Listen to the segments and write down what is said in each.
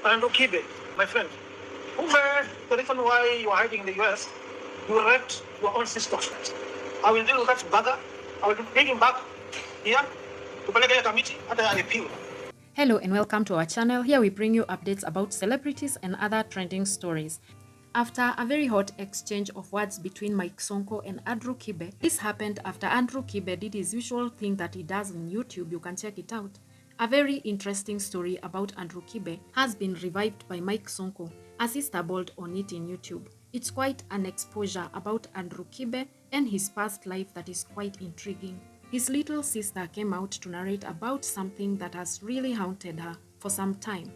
And kibe, my friend, the reason why you are hiding in the US, you raped your own sister. I will deal with that bugger. I will bring him back here to Peleka committee after I appeal. Hello and welcome to our channel. Here we bring you updates about celebrities and other trending stories. After a very hot exchange of words between Mike Sonko and Andrew Kibe, this happened after Andrew Kibe did his usual thing that he does on YouTube. You can check it out. A very interesting story about Andrew Kibe has been revived by Mike Sonko as he stumbled on it in YouTube. It's quite an exposure about Andrew Kibe and his past life that is quite intriguing. His little sister came out to narrate about something that has really haunted her for some time,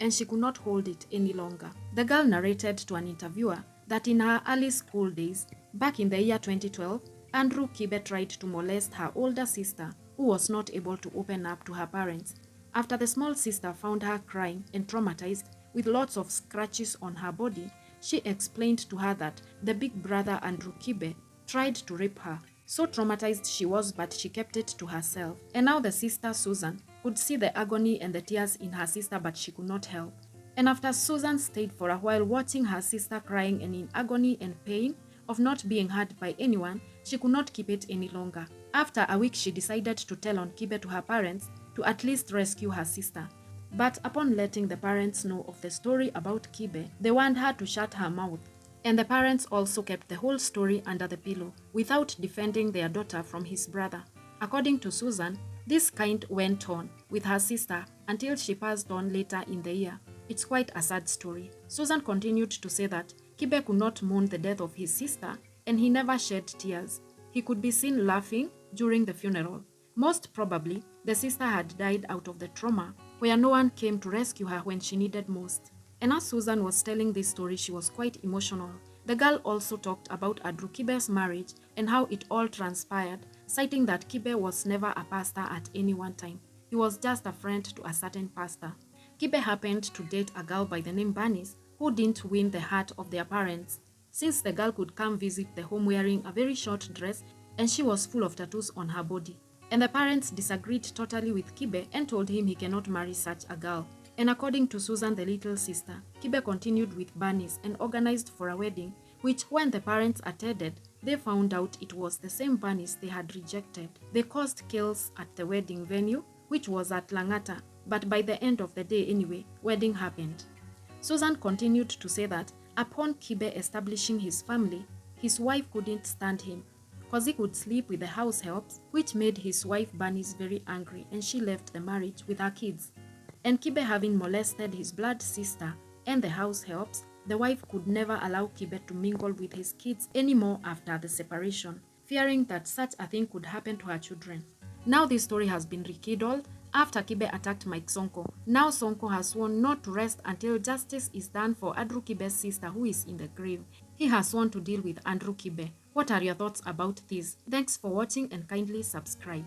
and she could not hold it any longer. The girl narrated to an interviewer that in her early school days, back in the year 2012, Andrew Kibe tried to molest her older sister, who was not able to open up to her parents. After the small sister found her crying and traumatized with lots of scratches on her body, she explained to her that the big brother Andrew Kibe tried to rape her. So traumatized she was, but she kept it to herself. And now the sister Susan could see the agony and the tears in her sister, but she could not help. And after Susan stayed for a while watching her sister crying and in agony and pain of not being heard by anyone, she could not keep it any longer. After a week, she decided to tell on Kibe to her parents to at least rescue her sister. But upon letting the parents know of the story about Kibe, they warned her to shut her mouth. And the parents also kept the whole story under the pillow without defending their daughter from his brother. According to Susan, this kind went on with her sister until she passed on later in the year. It's quite a sad story. Susan continued to say that Kibe could not mourn the death of his sister and he never shed tears. He could be seen laughing during the funeral. Most probably, the sister had died out of the trauma where no one came to rescue her when she needed most. And as Susan was telling this story, she was quite emotional. The girl also talked about Andrew Kibe's marriage and how it all transpired, citing that Kibe was never a pastor at any one time. He was just a friend to a certain pastor. Kibe happened to date a girl by the name Bernice, who didn't win the heart of their parents, since the girl could come visit the home wearing a very short dress and she was full of tattoos on her body. And the parents disagreed totally with Kibe and told him he cannot marry such a girl. And according to Susan, the little sister, Kibe continued with Bernice and organized for a wedding, which when the parents attended, they found out it was the same Bernice they had rejected. They caused chaos at the wedding venue, which was at Langata, but by the end of the day anyway, wedding happened. Susan continued to say that upon Kibe establishing his family, his wife couldn't stand him because he could sleep with the house helps, which made his wife Bernice very angry and she left the marriage with her kids. And Kibe having molested his blood sister and the house helps, the wife could never allow Kibe to mingle with his kids anymore after the separation, fearing that such a thing could happen to her children. Now this story has been rekindled after Kibe attacked Mike Sonko. Now Sonko has sworn not to rest until justice is done for Andrew Kibe's sister who is in the grave. He has sworn to deal with Andrew Kibe. What are your thoughts about this? Thanks for watching and kindly subscribe.